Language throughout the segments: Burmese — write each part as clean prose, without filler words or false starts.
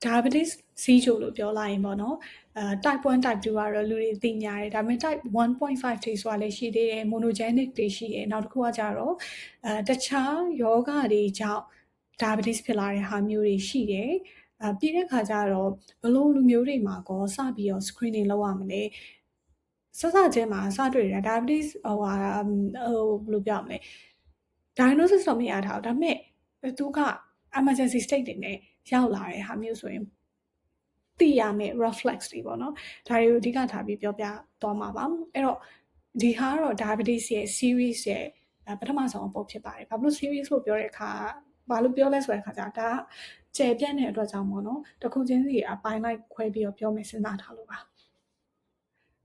diabetes စီးချိုလို့ပြောလိုက်ရင်ပေါ့နော်type 1 type 2ကတော့လူတွေသိများတယ်ဒါပေမဲ့ type 1.5 ထိဆိုတာလည်းရှိသေးတယ် monogenic တွေရှိတယ်နောက်တစ်ခုကကြတော့တခြားယောဂတွေကြောင့် diabetes ဖြစ်လာတဲ့ဟာမျိုးတွေရှိတယ်ပြီးတဲ့ခါကျတော့ဘလို့လူမျိုးတွေမှာကောစပြီးတော့ screening လုပ်ရမလဲစချင်းမှာစတွေ့တယ် diabetes ဘယ်လိုပြောမလဲ diagnosis တော့မရထားဘူးဒါပေမဲ့သူက emergency state တွေနဲ့ရောက်လာတဲ့ဟာမျိုးဆိုရင်သိရမယ် reflex တွေပေါ့နော်ဒါတွေကိုအဓိကထားပြီးပြောပြသွားမှာပါအဲ့တော့ဒီဟာကတော့ diabetes ရဲ့ series ရဲ့ပထမဆုံးအပုတ်ဖြစ်ပါတယ်ဘာလို့ series လို့ပြောတဲ့အခါဘာလို့ပြောလဲဆိုတဲ့အခါကျဒါကျယ်ပြန့်တဲ့အတွက်ကြောင့်ပေါ့နော်တစ်ခုချင်းစီအပိုင်းလိုက်ခွဲပြီးတော့ပြောမယ်စဉ်းစားထားလို့ပါ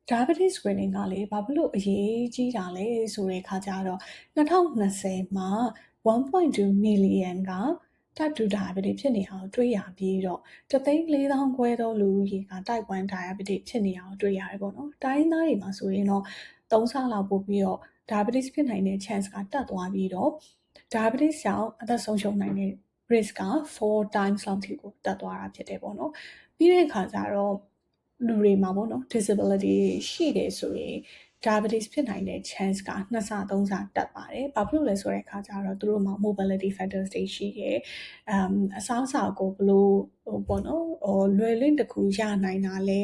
diabetes screening ကလေဘာဖြစ်လို့အရေးကြီးတာလဲဆိုတဲ့အခါကျတော့2020မှာ1.2 million က type 2 diabetes ဖြစ်နေတာကိုတွေ့ရပြီးတော့1,400,000 ခွဲသောလူဦးရေက type 1 diabetes ဖြစ်နေတာကိုတွေ့ရတယ်ပေါ့နော်တိုင်းသားတွေမှာဆိုရင်တော့3ဆလောက်ပို့ပြီးတော့ diabetes ဖြစ်နိုင်တဲ့ chance ကတက်သွားပြီးတော့ diabetes ကြောင့်အသက်ဆုံးရှုံးနိုင်တဲ့ risk က4 times လောက်ထိကိုတက်သွားတာဖြစ်တယ်ပေါ့နော်ပြီးတဲ့အခါကျတော့လူတွေမှာပေါ့နော် disability ရှိတယ်ဆိုရင် diabetes ဖြစ်နိုင်တဲ့ chance က2ဆ3ဆတက်ပါတယ်ဘာဖြစ်လို့လဲဆိုတဲ့အခါကျတော့သူတို့မှာ mobility factors တွေရှိတယ်အစားအစာကိုဘလို့ပေါ့နော်လွယ်လင့်တခုရနိုင်တာလဲ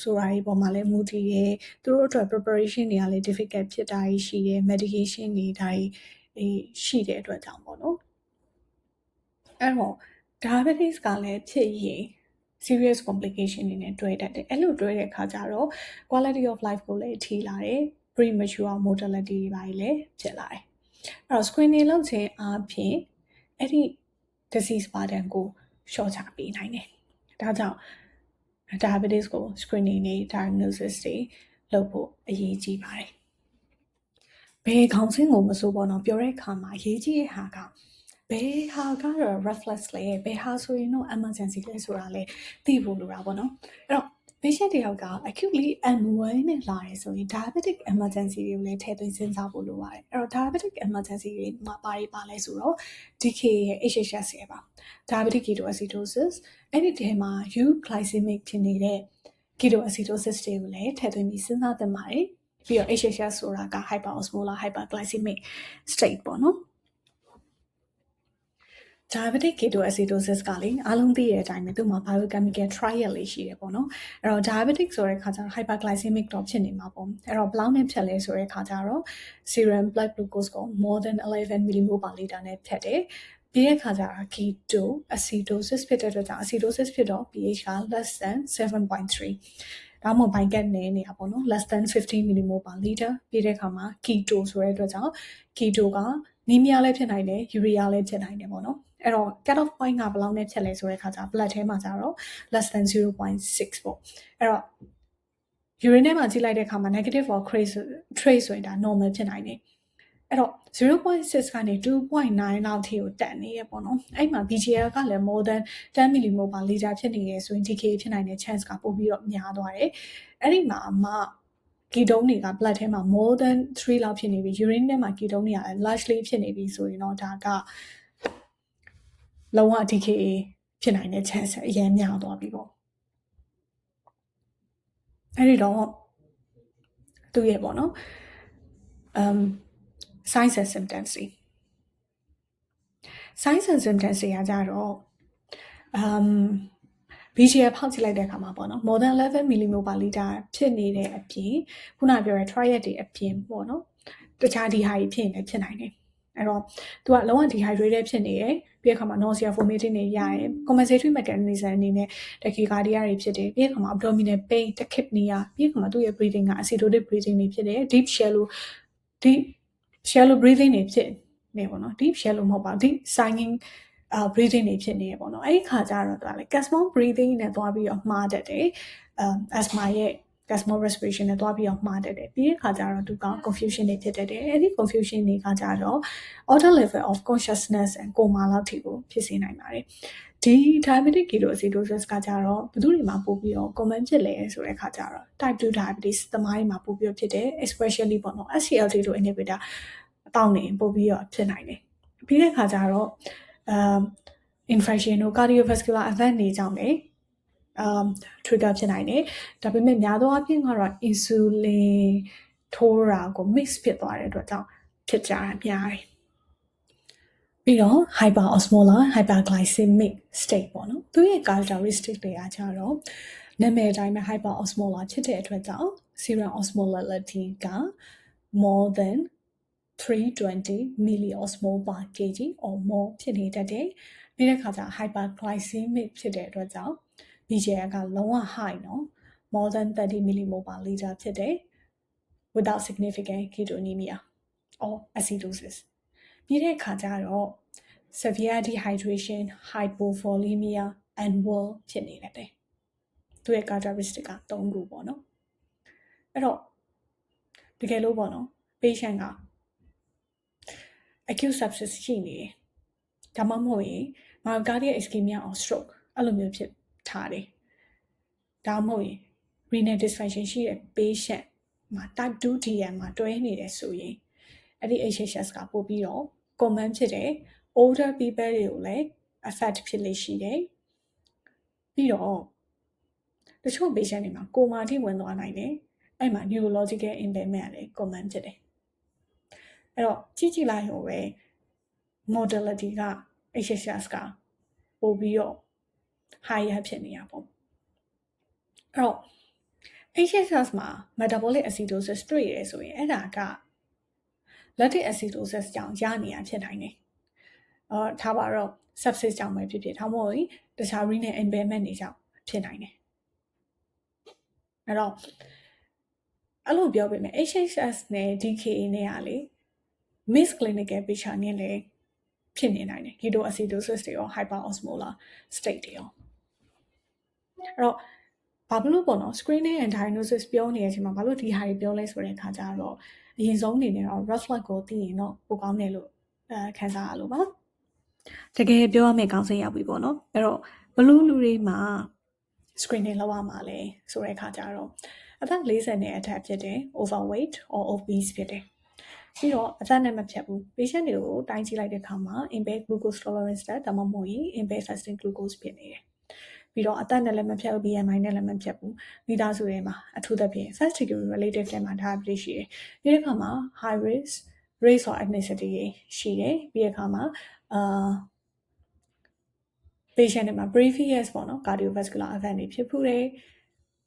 ဆိုတာတွေပေါ်မှာလည်းမူတည်တယ်သူတို့အတွက် preparation တွေကလည်း difficult ဖြစ်တာရှိတယ် medication တွေဒါတွေရှိတဲ့အတွက်ကြောင့်ပေါ့နော်အဲ့တော့ diabetes ကလည်းဖြစ်ရင်serious complication တွေနဲ့တွေ့တတ်တယ်အဲ့လိုတွေ့တဲ့အခါကျတော့ quality of life ကိုလည်းထိလာတယ် premature mortality တွေပါလည်းဖြစ်လာတယ်အဲ့တော့ screening လုပ်ခြင်းအပြင်အဲ့ဒီ disease burden ကိုလျှော့ချပေးနိုင်တယ်ဒါကြောင့် diabetes ကို screening တွေ diagnosis တွေလုပ်ဖို့အရေးကြီးပါတယ်ဘယ်ခေါင်းစဉ်ကိုမဆိုပေါ့နော်ပြောတဲ့အခါမှာအရေးကြီးတဲ့ဟာကဘယ်ဟာကတော့ reflex လဲဘယ်ဟာဆိုရင်တော့ emergency လဲဆိုတာလဲသိဖို့လိုတာပေါ့နော်အဲ့တော့ patient တယောက်က acutely unwell နဲ့လာတယ်ဆိုရင် diabetic emergency တွေကိုလည်းထည့်သွင်းစဉ်းစားဖို့လိုပါတယ်အဲ့တော့ diabetic emergency တွေမှာပါလဲဆိုတော့ DKA ရဲ့ HHS ရဲ့ပါ diabetic ketoacidosis အဲ့ဒီထဲမှာ euglycemic ဖြစ်နေတဲ့ ketoacidosis တွေကိုလည်းထည့်သွင်းပြီးစဉ်းစားသင့်ပါတယ်ပြီးတော့ HHS ဆိုတာက hyperosmolar hyperglycemic state ပေါ့နော်diabetic ketoacidosis ကလေအားလုံးသိတဲ့အတိုင်းပဲသူ့မှာ biochemical triad လေးရှိတယ်ပေါ့နော်အဲ့တော့ diabetic ဆိုတဲ့အခါကျတော့ hyperglycemic တော့ဖြစ်နေမှာပေါ့အဲ့တော့ဘယ်လောက်နဲ့ဖြတ်လဲဆိုတဲ့အခါကျတော့ serum blood glucose ကို more than 11 millimole per liter နဲ့ဖြတ်တယ်ပြီးတဲ့အခါကျတော့ ketoacidosis ဖြစ်တဲ့အတွက်ကြောင့် acidosis ဖြစ်တော့ pH က less than 7.3ဒါမှမဟုတ်ဘိုင်ကက်နေနေတာပေါ့နော် less than 15 millimole per liter ပြီးတဲ့အခါမှာ keto ဆိုတဲ့အတွက်ကြောင့် keto ကနီးမီးယားလည်းဖြစ်နိုင်တယ် urea လည်းဖြစ်နိုင်တယ်ပေါ့နော်အဲ့တော့ cut off point ကဘယ်လောက်နဲ့ဖြတ်လဲဆိုတဲ့အခါကျ blood ထဲမှာကျတော့ less than 0.6ပေါ့အဲ့တော့ urine ထဲမှာကြည့်လိုက်တဲ့အခါမှာ negative or trace ဆိုရင်ဒါ normal ဖြစ်နိုင်တယ်အဲ့တော့ 0.6 ကနေ 2.9 လောက်ထိကိုတက်နေရပေါ့နော်အဲ့မှာ BGL ကလည်း more than 10 millimole per liter ဖြစ်နေရဆိုရင် DKA ဖြစ်နိုင်တဲ့ chance ကပိုပြီးတော့များသွားတယ်အဲ့ဒီမှာမှ ketone တွေက blood ထဲမှာ more than 3 လောက်ဖြစ်နေပြီ urine ထဲမှာ ketone တွေက largely ဖြစ်နေပြီဆိုရင်တော့ဒါကလုံးဝ DKA ဖြစ်နိုင်တဲ့ chance အရင်များသွားပြီပေါ့အဲ့ဒီတော့သူရဲ့ပေါ့နော်signs and symptoms တွေ signs and symptoms တွေကကြတော့BGL ဖောက်ကြည့်လိုက်တဲ့အခါမှာပေါ့နော် more than 11 millimole per liter ဖြစ်နေတဲ့အပြင်ခုနပြောတဲ့ triad တွေအပြင်ပေါ့နော်တခြားဒီဟာတွေဖြစ်နေဖြစ်နိုင်တယ်အဲ့တော့သူကလုံးဝ dehydrated ဖြစ်နေရယ်ပြီးတဲ့အခါမှာ nausea vomiting တွေရရယ် compensatory mechanism အနေနဲ့ tachycardia တွေဖြစ်တယ်ပြီးတဲ့အခါမှာ abdominal pain tachypnea ပြီးတဲ့အခါမှာသူ့ရဲ့ breathing က acidotic breathing တွေဖြစ်တယ် deep shallow breathing တွေဖြစ်နေပေါ့နော် deep shallow မဟုတ်ပါဘူး deep sighing breathing တွေဖြစ်နေရပေါ့နော်အဲ့ဒီခါကျတော့သူကလေ Kussmaul breathing နဲ့တွားပြီးတော့မှားတတ်တယ်asthma ရဲ့ Kussmaul respiration နဲ့တွားပြီးတော့မှားတတ်တယ်ပြီးတဲ့ခါကျတော့သူက confusion တွေဖြစ်တတ်တယ်အဲ့ဒီ confusion တွေကကြတော့ order level of consciousness and coma လောက်ထိကိုဖြစ်စေနိုင်ပါတယ်ဒီ diabetic ketoacidosis ကကြတော့ဘယ်သူတွေမှာပို့ပြီးတော့ common ဖြစ်လဲဆိုတဲ့အခါကျတော့ type 2 diabetes သမားတွေမှာပို့ပြီးတော့ဖြစ်တယ် especially ပေါ့နော် SGLT2 inhibitor အပေါင်းနေပို့ပြီးတော့ဖြစ်နိုင်တယ်ပြီးတဲ့အခါကျတော့ infection တို့ cardiovascular event တွေကြောင့်လည်းtrigger ဖြစ်နိုင်တယ်ဒါပေမဲ့များသောအားဖြင့်ကတော့ insulin ထိုးတာကို mix ဖြစ်သွားတဲ့အတွက်ကြောင့်ဖြစ်ကြတာများတယ်ပြီးတော့ hyperosmolar hyperglycemic state ပေါ့နော်သူရဲ့ characteristic တွေကကြတော့နာမည်အတိုင်းပဲ hyperosmolar ဖြစ်တဲ့အတွက်ကြောင့် serum osmolality က more than 320 milliosmol per kg or more ဖြစ်နေတတ်တယ်ပြီးတဲ့အခါကျ hyperglycemic ဖြစ်တဲ့အတွက်ကြောင့် BGI ကလုံးဝ high နော် more than 30 millimol per liter ဖြစ်တယ် without significant ketonemia or acidosis ပြီးတဲ့အခါကျတော့ severe dehydration hypovolemia and will ဖြစ်နေတတ်တယ်သူရဲ့ characteristic က3ခုပေါ့နော်အဲ့တော့တကယ်လို့ပေါ့နော် patient က acute sepsis ရှိနေတယ်ဒါမှမဟုတ်ရင် myocardial ischemia or stroke အဲ့လိုမျိုးဖြစ်ထားတယ်ဒါမှမဟုတ်ရင် renal dysfunction ရှိတဲ့ patient မှာ type 2 DM မှာတွဲနေတယ်ဆိုရင်အဲ့ဒီ HHS ကပို့ပြီးတော့ common ဖြစ်တဲ့ older people တွေကိုလည်း affect ဖြစ်လေရှိတယ်ပြီးတော့တချို့ patient တွေမှာ coma ထိဝင်သွားနိုင်တယ်အဲ့မှာ neurological impairment ကလည်း common ဖြစ်တယ်အဲ့တော့ကြည့်လိုက်ဟိုပဲ mortality က HHS ကပို့ပြီးတော့ higher ဖြစ်နေတာပေါ့အဲ့တော့ HHS မှာ metabolic acidosis တွေ့ရဆိုရင်အဲ့ဒါက lactic acidosis ကြောင့်ရနေတာဖြစ်နိုင်တယ်ထားပါတော့ sepsis ကြောင့်ပဲဖြစ်ဒါမှမဟုတ်တခြား renal impairment တွေကြောင့်ဖြစ်နိုင်တယ်အဲ့တော့အဲ့လိုပြောပေမဲ့ HHS နဲ့ DKA နဲ့ကလေ mixed clinical picture နဲ့လည်းဖြစ်နေနိုင်တယ် ketoacidosis တွေရော hyperosmolar state တွေရောအဲ့တော့ဘာလို့ပေါ့နော် screening and diagnosis ပြောနေတဲ့အချိန်မှာဘာလို့ဒီဟာတွေပြောလဲဆိုတဲ့အခါကျတော့အရင်ဆုံးအနေနဲ့တော့ red flag ကိုသိရင်တော့ပိုကောင်းတယ်လို့ခံစားရလို့ပါတကယ်ပြောရမယ့်ကောင်းစိတ်ရောက်ပြီပေါ့နော်အဲ့တော့ဘလို့လူတွေမှာ screening လုပ်ရမှာလဲဆိုတဲ့အခါကျတော့အသက်40နဲ့အထက်ဖြစ်တယ် overweight or obese ဖြစ်တယ်ပြီးတော့အသက်နဲ့မဖြတ်ဘူး patient တွေကိုတိုင်းကြည့်လိုက်တဲ့အခါမှာ impaired glucose tolerance တက်ဒါမှမဟုတ်ရင် impaired fasting glucose ဖြစ်နေတယ်ပြီးတော့အသက်နဲ့လည်းမဖြတ်ဘူး BMI နဲ့လည်းမဖြတ်ဘူးမိသားစုတွေမှာအထူးသဖြင့် fast degree relative တွေမှာ diabetes ရှိတယ်ဒီအခါမှာ high risk race or ethnicity ရှိတယ်ပြီးတဲ့အခါမှာpatient တွေမှာ previous ပေါ့နော် cardiovascular event တွေဖြစ်ဖူးတယ်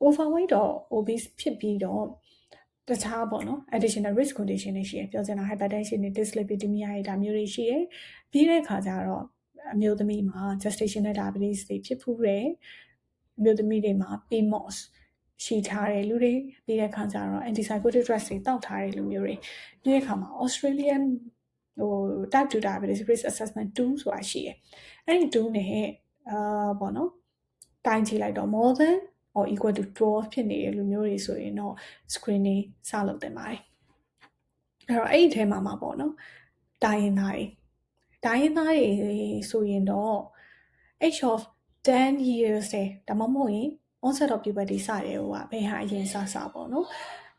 overweight or obese ဖြစ်ပြီးတော့တခြားပေါ့နော် additional risk condition တွေရှိတယ်ပြောချင်တာ hypertension တွေ dyslipidemia တွေဒါမျိုးတွေရှိတယ်ပြီးတဲ့အခါကျတော့အမျိုးသမီးမှာ gestational diabetes တွေဖြစ်ဖူးတယ်အမျိုးသမီးတွေမှာ PMOS ရှိထားတယ်လူတွေပြီးတဲ့အခါကျတော့ antipsychotic drugs တွေတောက်ထားတဲ့လူမျိုးတွေပြီးတဲ့အခါမှာ Australian type 2 diabetes risk assessment 2ဆိုတာရှိတယ်အဲ့ဒီ2နဲ့ပေါ့နော်တိုင်းကြည့်လိုက်တော့ more than or equal to 12ဖြစ်နေတဲ့လူမျိုးတွေဆိုရင်တော့ screening စလုပ်တင်ပါတယ်အဲ့တော့အဲ့ဒီထဲမှာပေါ့နော်တိုင်းရင်းသားတွေဆိုရင်တော့ age of 10 years တဲ့ဒါမှမဟုတ်ရင် onset of puberty စတယ်ဟိုကဘယ်ဟာအရင်စပေါ့နော်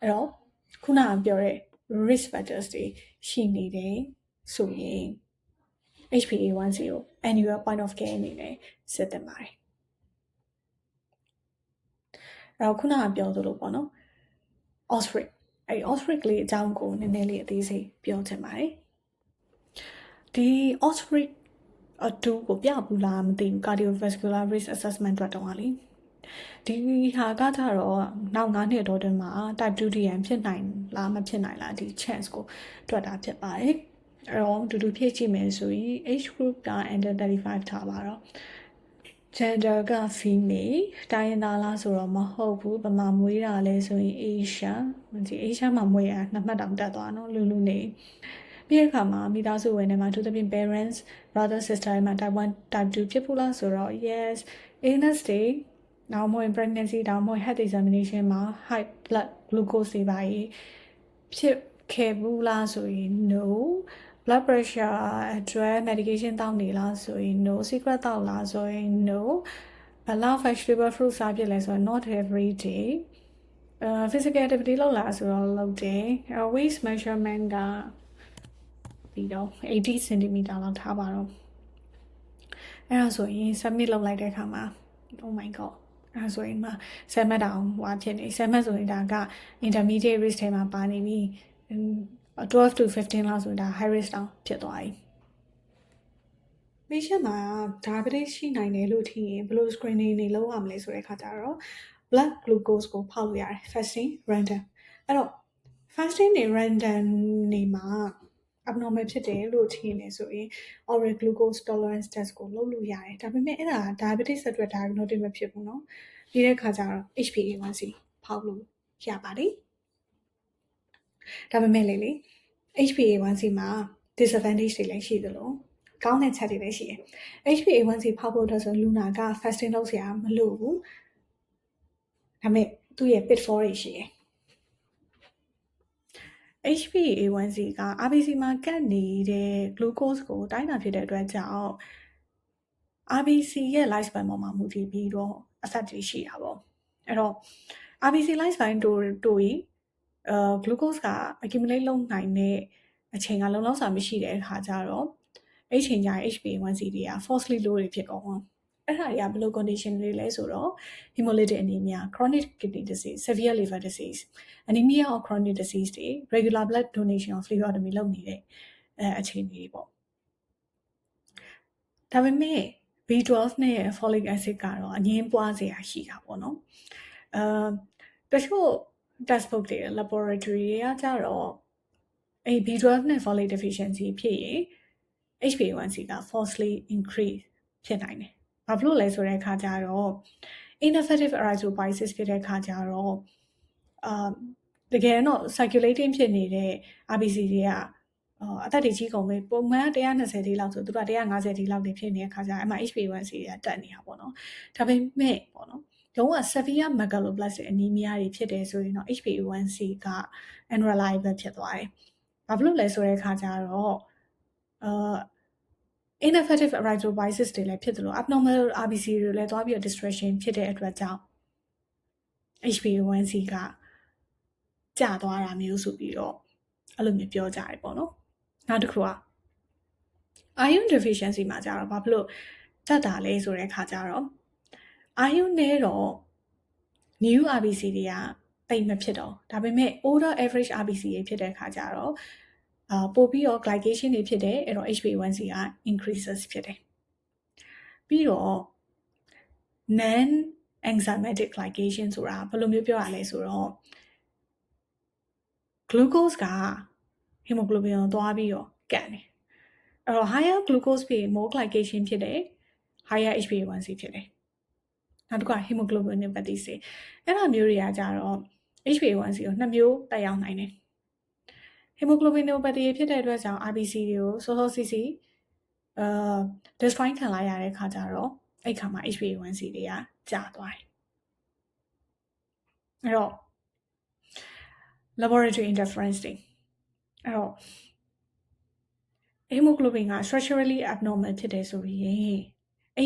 အဲ့တော့ခုနကပြောတဲ့ risk factors တွေရှိနေတယ်ဆိုရင် HbA1c ကို annual point of care အနေနဲ့စစ်တင်ပါတယ်အဲ့တော့ခုနကပြောသလိုပေါ့နော် Osric အဲ့ Osric လေးအကြောင်းကိုနည်းနည်းလေးအသေးစိတ်ပြောချင်ပါတယ်ဒီ Osric 2ကိုပြဘူးလားမသိဘူး cardiovascular risk assessment အတွက်တော့လေဒီဟာကကြတော့နောက်9နှစ်အတွင်းမှာ type 2 DM ဖြစ်နိုင်လားမဖြစ်နိုင်လားဒီ chance ကိုတွက်တာဖြစ်ပါတယ်အဲ့တော့တူဖြည့်ကြည့်မယ်ဆိုရင် age group က under 35 ထားပါတော့ gender က female တိုင်းရင်းသားလားဆိုတော့မဟုတ်ဘူးဗမာမွေးတာလဲဆိုရင် Asia ဒီ Asia မှာမွေးရ2မှတ်တောင်တက်သွားနော်လူနေပြီးတဲ့အခါမှာမိသားစုဝင်တွေမှာသူသဖြင့် parents brother sister တွေမှာ type 1 type 2ဖြစ်ဘူးလားဆိုတော့ yes illness တွေနောက်မှ pregnancy တောင်မှ health examination မှာ high blood glucose တွေပါဖြစ်ခဲ့ဘူးလားဆိုရင် no blood pressure အတွက် medication တောင်းနေလားဆိုရင် no secret တောင်းလားဆိုရင် no allow vegetable fruit စားဖြစ်လဲဆိုရင် not every day physical activity လုပ်လားဆိုတော့လုပ်တယ် waist measurement ကပြီးတော့80 cm လောက်ထားပါတော့ အဲ့ဒါဆိုရင် submit လုပ်လိုက်တဲ့အခါမှာ oh my god အဲ့ဒါဆိုရင်မှာ7မှတ်တောင်ဟွာဖြစ်နေ7မှတ်ဆိုရင်ဒါက intermediate risk ထဲမှာပါနေပြီ12 to 15လောက်ဆိုရင်ဒါ high risk တောင်ဖြစ်သွားပြီ patient မှာ diabetes ရှိနိုင်တယ်လို့ထင်ရင်ဘယ်လို screening တွေလုပ်ရမလဲဆိုတဲ့အခါကျတော့ blood glucose ကိုဖောက်လို့ရတယ် fasting random အဲ့တော့ fasting တွေ random နေမှာ abnormal ဖြစ်တယ်လို့ထင်နေဆိုရင် oral glucose tolerance test ကိုလုပ်လို့ရတယ်ဒါပေမဲ့အဲ့ဒါ diabetes အတွက် diagnostic မဖြစ်ဘူးเนาะပြီးတဲ့အခါကျတော့ HbA1c ဖောက်လို့ရပါတယ်ဒါပေမဲ့လေ HbA1c မှာ disadvantage တွေလည်းရှိသလိုကောင်းတဲ့ချက်တွေလည်းရှိတယ် HbA1c ဖောက်ဖို့အတွက်ဆိုလူနာက fasting လုပ်စရာမလိုဘူးဒါပေမဲ့သူ့ရဲ့ pitfall တွေရှိတယ်HbA1c က RBC မှာကတ်နေတဲ့ glucose ကိုတိုင်းတာဖြစ်တဲ့အတွက်ကြောင့် RBC ရဲ့ lifespan ပေါ်မှာမူတည်ပြီးတော့ effect တွေရှိတာပေါ့အဲ့တော့ RBC lifespan တိုးရင်glucose က accumulate လုပ်နိုင်တဲ့အချိန်ကလုံလောက်စွာမရှိတဲ့အခါကျတော့အဲ့ချိန်ကျရင် HbA1c တွေက falsely low တွေဖြစ်ကုန်အောင်အဲ့ဒါတွေကဘယ်လို condition တွေလဲဆိုတော့ hemolytic anemia chronic kidney disease severe liver disease anemia or chronic disease တွေ regular blood donation or phlebotomy လုပ်နေတဲ့အခြေအနေတွေပေါ့ဒါပေမဲ့ B12 နဲ့ folic acid ကတော့အငင်းပွားစရာရှိတာပေါ့နော်တချို့ test book တွေ laboratory တွေကကြတော့အဲ့ B12 နဲ့ folic deficiency ဖြစ်ရင် HbA1c က falsely increase ဖြစ်နိုင်တယ်ဘာဖြစ်လို့လဲဆိုတဲ့အခါကျတော့ ineffective erythropoiesis ဖြစ်တဲ့အခါကျတော့တကယ်တော့ circulating ဖြစ်နေတဲ့ RBC တွေကအသက်တွေကြီးကုန်ပြီပုံမှန်120ဒီလောက်ဆိုသူက150ဒီလောက်နေဖြစ်နေတဲ့အခါကျတော့အဲ့မှာ HbA1c တွေကတက်နေတာပေါ့နော်ဒါပေမဲ့ပေါ့နော်လုံးဝ severe megaloblastic anemia တွေဖြစ်တယ်ဆိုရင်တော့ HbA1c က unreliable ဖြစ်သွားတယ်ဘာဖြစ်လို့လဲဆိုတဲ့အခါကျတော့ineffective erythropoiesis တွေလည်းဖြစ်တယ်လို့ abnormal RBC တွေလည်းသွားပြီးတော့ distraction ဖြစ်တဲ့အတွက်ကြောင့် HbA1c ကကျသွားတာမျိုးဆိုပြီးတော့အဲ့လိုမျိုးပြောကြတယ်ပေါ့နော်နောက်တစ်ခုက iron deficiency မှာကျတော့ဘာဖြစ်လို့တက်တာလဲဆိုတဲ့အခါကျတော့ iron နဲ့တော့ new RBC တွေကတိတ်မဖြစ်တော့ဒါပေမဲ့ older average RBC တွေဖြစ်တဲ့အခါကျတော့ပို့ပြီးတော့ glycation တွေဖြစ်တယ်အဲ့တော့ HbA1c က increases ဖြစ်တယ်ပြီးတော့ non enzymatic glycation ဆိုတာဘယ်လိုမျိုးပြောရလဲဆိုတော့ glucose က hemoglobin ကိုသွားပြီးတော့ကန်တယ်အဲ့တော့ higher glucose ဖြစ်ရင် more glycation ဖြစ်တယ် higher HbA1c ဖြစ်တယ်နောက်တစ်ခုက hemoglobinopathy တွေအဲ့ဒါမျိုးတွေကကြတော့ HbA1c ကိုနှစ်မျိုးတက်ရောက်နိုင်တယ် hemoglobinopathy ဖြစ်တဲ့အတွက်ကြောင့် RBC တွေကိုစောစောစီးစီးdestroy ခံလိုက်ရတဲ့အခါကျတော့အဲ့ခါမှာ HbA1c တွေကကျသွားတယ်အဲ့တော့ laboratory interference တွေအဲ့တော့ hemoglobin က structurally abnormal ဖြစ်တယ်ဆိုရင်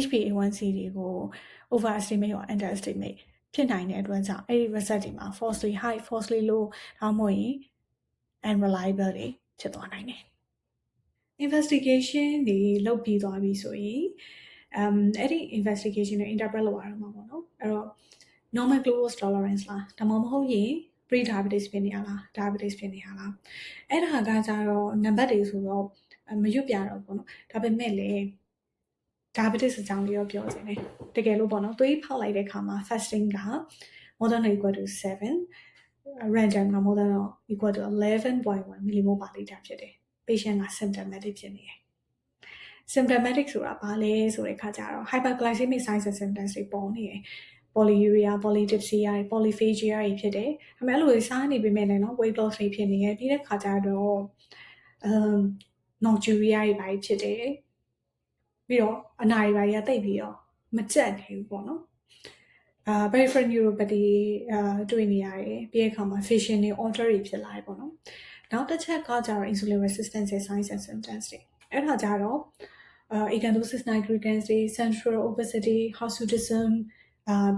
HbA1c တွေကို overestimate or underestimate ဖြစ်နိုင်တဲ့အတွက်ကြောင့်အဲ့ဒီ result တွေမှာ falsely high falsely low ဒါမှမဟုတ်ရင် unreliable တွေဖြစ်သွားနိုင်တယ် investigation တွေလုပ်ပြီးသွားပြီဆိုရင်အဲ့ဒီ investigation တွေ interpret လုပ်ရမှာပေါ့နော်အဲ့တော့ normal glucose tolerance လားဒါမှမဟုတ်ရင် pre-diabetes ဖြစ်နေရလား diabetes ဖြစ်နေရလားအဲ့ဒါကကြတော့နံပါတ်တွေဆိုတော့မရွတ်ပြတော့ပေါ့နော်ဒါပေမဲ့လည်း diabetes အကြောင်းလေးတော့ပြောချင်တယ်တကယ်လို့ပေါ့နော်သွေးဖောက်လိုက်တဲ့အခါမှာ fasting က more than or equal to 7 random က more than or equal to 11.1 millimole per liter ဖြစ်တယ် patient က symptomatic ဖြစ်နေတယ် symptomatic ဆိုတာဘာလဲဆိုတဲ့အခါကျတော့ hyperglycemic signs and symptoms တွေပေါ်နေတယ်polyuria polydipsia polyphagia တွေဖြစ်တယ်ဒါပေမဲ့အဲ့လိုစားနေပေမဲ့လည်းနော် weight loss တွေဖြစ်နေတယ်ပြီးတဲ့ခါကျတော့noduria တွေပါဖြစ်တယ်ပြီးတော့အနာတွေပါရတိတ်ပြီးတော့မကြက်နေဘူးပေါ့နော်peripheral neuropathy တွေ့နေရတယ်ပြီးတဲ့အခါမှာ vision တွေ alter တွေဖြစ်လာတယ်ပေါ့နော်နောက်တစ်ချက်ကကျတော့ insulin resistance signs and symptoms တွေအဲ့ဒါကြတော့acanthosis nigricans တွေ central obesity hirsutism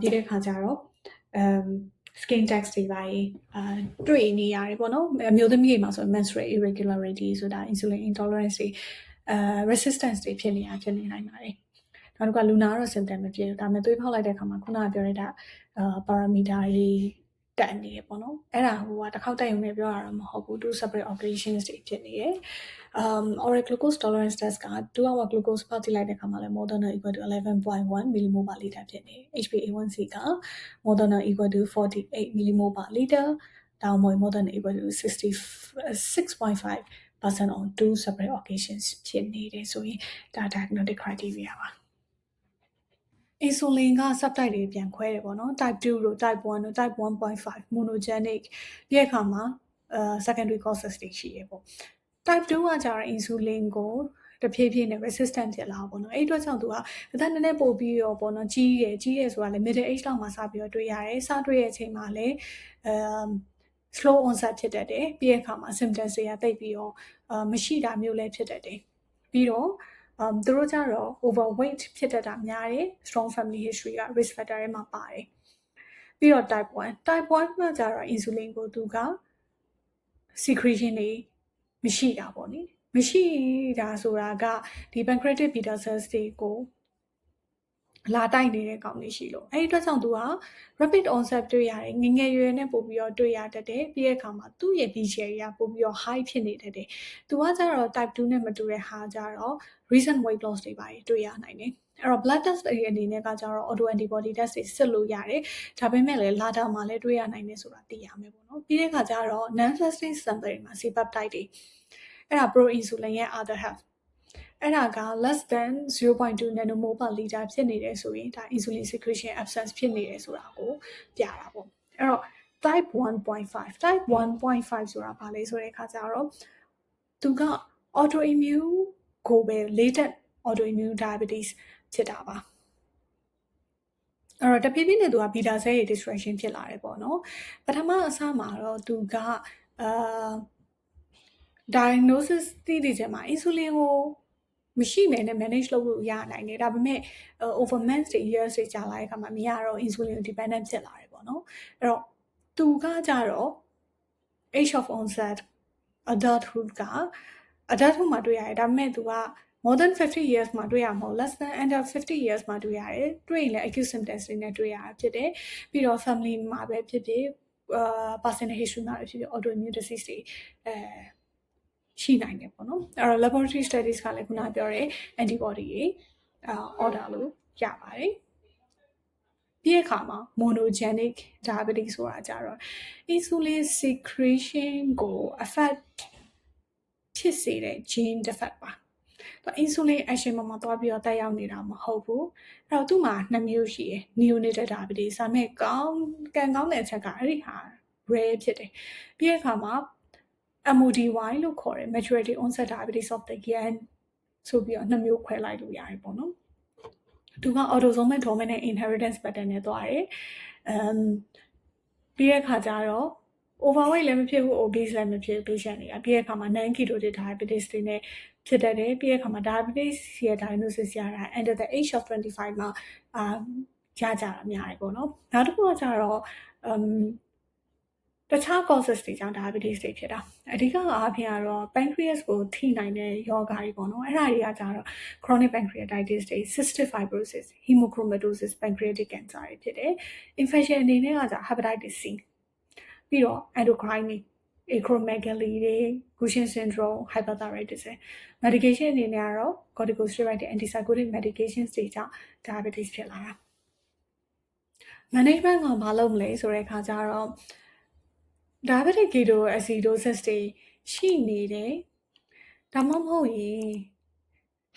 ပြီးတဲ့အခါကျတော့ skin text တွေပါတွေ့နေရတယ်ပေါ့နော်အမျိုးသမီးတွေမှာဆို menstrual irregularity ဆိုတာ insulin intolerance တွေresistance တွေဖြစ်နေနိုင်ပါတယ် နောက်က lunar တော့ symptom မဖြစ်ဘူးဒါပေမဲ့သွေးဖောက်လိုက်တဲ့အခါမှာခုနကပြောတဲ့ဒါ parameter တွေတက်နေတယ်ပေါ့နော်အဲ့ဒါဟိုကတစ်ခေါက်တက်ရုံနဲ့ပြောရတာမဟုတ်ဘူး two separate occasions တွေဖြစ်နေတယ်oral glucose tolerance test က2 hour glucose ပေါက်ကြည့်လိုက်တဲ့အခါမှာလည်း more than or equal to 11.1 millimole per liter ဖြစ်နေ HbA1c က more than or equal to 48 millimole per liter ဒါမှမဟုတ် more than or equal to 66.5% on two separate occasions ဖြစ်နေတယ်ဆိုရင်ဒါ diagnostic criteria ပါinsulin က subtype တွေပြန်ခွဲတယ်ပေါ့နော် type 2တို့ type 1တို့ type 1.5 monogenic ဒီအခါမှာsecondary causes တွေရှိရပေါ့ type 2ကကျတော့ insulin ကိုတဖြည်းဖြည်းနဲ့ resistant ဖြစ်လာပေါ့နော်အဲ့အတွက်ကြောင့်သူကအသက်နည်းနည်းပိုပြီးတော့ပေါ့နော်ကြီးတယ်ဆိုတာလည်း middle age လောက်မှာစပြီးတော့တွေ့ရတယ်စတွေ့ရဲ့အချိန်မှာလည်းslow onset ဖြစ်တတ်တယ်ပြီးတဲ့အခါမှာ symptoms တွေကတိတ်ပြီးတော့မရှိတာမျိုးလည်းဖြစ်တတ်တယ်ပြီးတော့သူတို့ကြတော့ overweight ဖြစ်တတ်တာများတယ် strong family history က risk factor တွေမှာပါတယ်ပြီးတော့ type 1 type 1ကကြတော့ insulin ကိုသူက secretion တွေမရှိတာပေါ့နိမရှိတာဆိုတာကဒီ pancreatic beta cells တွေကိုလာတိုက်နေတဲ့ကောင်တွေရှိလို့အဲ့ဒီအတွက်ကြောင့်သူက rapid onset တွေ့ရတယ်ငငယ်ရွယ်နဲ့ပို့ပြီးတော့တွေ့ရတတ်တယ်ပြီးတဲ့အခါမှာသူ့ရဲ့ BCA ကပို့ပြီးတော့ high ဖြစ်နေတတ်တယ်သူကကျတော့ type 2နဲ့မတူတဲ့ဟာကျတော့ recent weight loss တွေပါတွေ့ရနိုင်တယ်အဲ့တော့ blood test တွေအနေနဲ့ကကျတော့ auto antibody test တွေစစ်လို့ရတယ်ဒါပေမဲ့လည်းလာတာမှလည်းတွေ့ရနိုင်တယ်ဆိုတာသိရမယ်ပေါ့နော်ပြီးတဲ့အခါကျတော့ non fasting sample တွေမှာ C-peptide တွေအဲ့ဒါ pro-insulin ရဲ့ other half အဲ့ဒါက less than 0.2 nanomole per liter ဖြစ်နေတယ်ဆိုရင်ဒါ insulin secretion absence ဖြစ်နေတယ်ဆိုတာကိုပြတာပေါ့အဲ့တော့ type 1.5 type 1.5 ဆိုတာဘာလဲဆိုတဲ့အခါကျတော့သူက autoimmune ကိုပဲ latent autoimmune diabetes ဖြစ်တာပါအဲ့တော့တဖြည်းဖြည်းနဲ့သူက beta cell ရဲ့ destruction ဖြစ်လာတယ်ပေါ့နော်ပထမအစမှာတော့သူကdiagnosis သိတဲ့ချိန်မှာ insulin ကိုမရှိမယ်နဲ့ manage လုပ်လို့ရနိုင်တယ်ဒါပေမဲ့ over months တွေ years တွေကြာလာတဲ့အခါမှာမရတော့ insulin dependent ဖြစ်လာတယ်ပေါ့နော်အဲ့တော့သူကကြတော့ age of onset adulthood က adulthood မှာတွေ့ရတယ်ဒါပေမဲ့သူက more than 50 years မှာတွေ့ရမှာ less than under 50 years မှာတွေ့ရတယ်တွေ့ရင်လည်း acute symptoms တွေနဲ့တွေ့ရတာဖြစ်တယ်ပြီးတော့ family မှာပဲဖြစ်ဖြစ်personal history မှာပဲဖြစ်ဖြစ် autoimmune disease တွေရှိနိုင်တယ်ပေါ့နော်အဲ့တော့ laboratory studies ကလည်းခုနပြောတဲ့ antibody တွေorder လို့ရပါတယ်ပြီးတဲ့အခါမှာ monogenic diabetes ဆိုတာကြတော့ insulin secretion ကို affect ဖြစ်စေတဲ့ gene defect ပါinsulin action မှာသွားပြီးတော့တက်ရောက်နေတာမဟုတ်ဘူးအဲ့တော့သူ့မှာ2မျိုးရှိတယ် neonatal diabetes ဒါပေမဲ့ကံကောင်းတဲ့အချက်ကအဲ့ဒီဟာ rare ဖြစ်တယ်ပြီးတဲ့အခါမှာMODY လို့ခေါ်တယ် maturity onset diabetes of the young ဆိုပြီးတော့2မျိုးခွဲလိုက်လို့ရတယ်ပေါ့နော်သူက autosomal dominant inheritance pattern နဲ့သွားတယ်ပြီးတဲ့အခါကျတော့ overweight လည်းမဖြစ်ဘူး obese လည်းမဖြစ်ဘူး patient တွေကပြီးတဲ့အခါမှာ non ketotic diabetes တွေနဲ့ဖြစ်တတ်တယ်ပြီးတဲ့အခါမှာ diabetes ရဲ့ diagnosis ရတာ under the age of 25မှာရကြတာများတယ်ပေါ့နော်နောက်တစ်ခုကကျတော့တခြား causes တွေကြောင့် diabetes တွေဖြစ်တာအဓိကအားဖြင့်ကတော့ pancreas ကိုထိနိုင်တဲ့ယောဂတွေပေါ့နော်အဲ့ဒါတွေကကျတော့ chronic pancreatitis တွေ cystic fibrosis hemochromatosis pancreatic cancer တွေဖြစ်တယ် infection အနေနဲ့ကကျ hepatitis C ပြီးတော့ endocrine acromegaly တွေ Cushing syndrome hyperthyroidism medication အနေနဲ့ကတော့ corticosteroid antipsychotic medications တွေကြောင့် diabetes ဖြစ်လာတာ management ကဘာလုပ်မလဲဆိုတဲ့အခါကျတော့ diabetic ketoacidosis တွေရှိနေတယ်ဒါမှမဟုတ်ရင်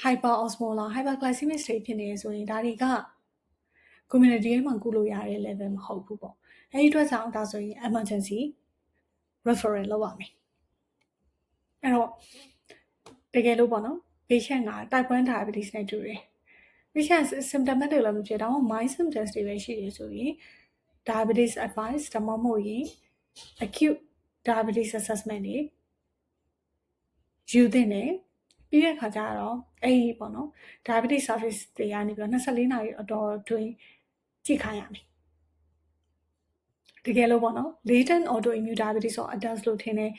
hyperosmolar hyperglycemic တွေဖြစ်နေဆိုရင်ဒါတွေက community မှာကုလို့ရတဲ့ level မဟုတ်ဘူးပေါ့အဲဒီအတွက်ကြောင့်ဒါဆိုရင် emergency referral လုပ်ရမယ်အဲ့တော့တကယ်လို့ပေါ့နော် patient က type 1 diabetes နဲ့တူတယ် patient symptomatic လည်းမဖြစ်တော့ mild symptoms တွေပဲရှိတယ်ဆိုရင် diabetes advice ဒါမှမဟုတ်ရင်acute diabetes assessment တွေယူသင့်တယ်ပြီးတဲ့အခါကျတော့အဲ့ဒီပေါ့နော် diabetes service တွေကနေပြီးတော့24နာရီအတော်အတွင်းကြည့်ခိုင်းရမယ်တကယ်လို့ပေါ့နော် latent autoimmune diabetes or adults လို့ထင်တယ်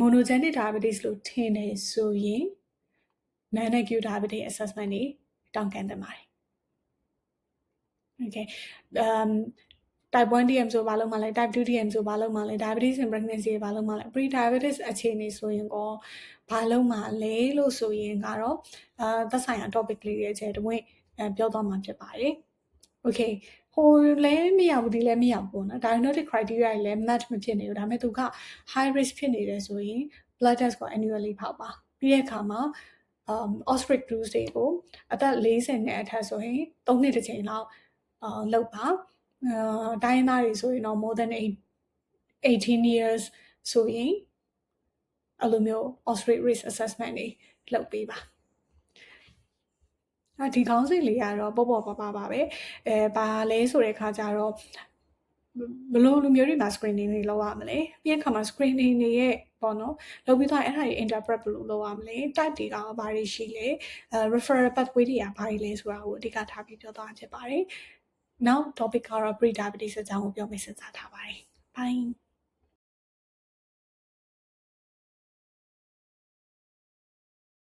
monogenic diabetes လို့ထင်တယ်ဆိုရင် non acute diabetes assessment တွေတောင်းခံသင့်ပါတယ် okay type 1 DM ဆိုဘာလို့မှလဲ type 2 DM ဆိုဘာလို့မှလဲ diabetes in pregnancy ဘာလို့မှလဲ pre diabetes အခြေအနေဆိုရင်ကောဘာလို့မှလဲလို့ဆိုရင်ကတော့သက်ဆိုင်ရာ topic လေးတွေကျတဝင်းပြောသွားမှာဖြစ်ပါတယ် okay ဟိုလည်းမရဘူးဒီလည်းမရဘူးပေါ့နော် diagnostic criteria တွေလည်း match မဖြစ်နေဘူးဒါပေမဲ့သူက high risk ဖြစ်နေတယ်ဆိုရင် blood test ကို annually ဖောက်ပါပြီးတဲ့အခါမှာOstrich cruise တွေကိုအသက်40နဲ့အထက်ဆိုရင်3နှစ်တစ်ချိန်လောက်လုပ်ပါတိုင်းသားတွေဆိုရင်တော့ more than 18 years ဆိုရင်အဲ့လိုမျိုး Ostrich risk assessment တွေလုပ်ပေးပါဒီခေါင်းစဉ်လေးကတော့ပေါ့ပေါ့ပါပါပါပဲဘာလဲဆိုတဲ့ခါကျတော့ဘလို့လူမျိုးတွေမှာ screening တွေလုပ်ရမလဲပြီးတဲ့အခါမှာ screening တွေရဲ့ပေါ့နော်လုပ်ပြီးတော့အဲ့ဒါတွေ interpret ဘယ်လိုလုပ်ရမလဲ type တွေကဘာတွေရှိလဲreferral pathway တွေကဘာတွေလဲဆိုတာကိုအဓိကထားပြီးပြောသွားဖြစ်ပါတယ်နောက် topic ကတော့ pre diabetes အကြောင်းကိုပြောမယ်စဉ်းစားထားပါတယ် bye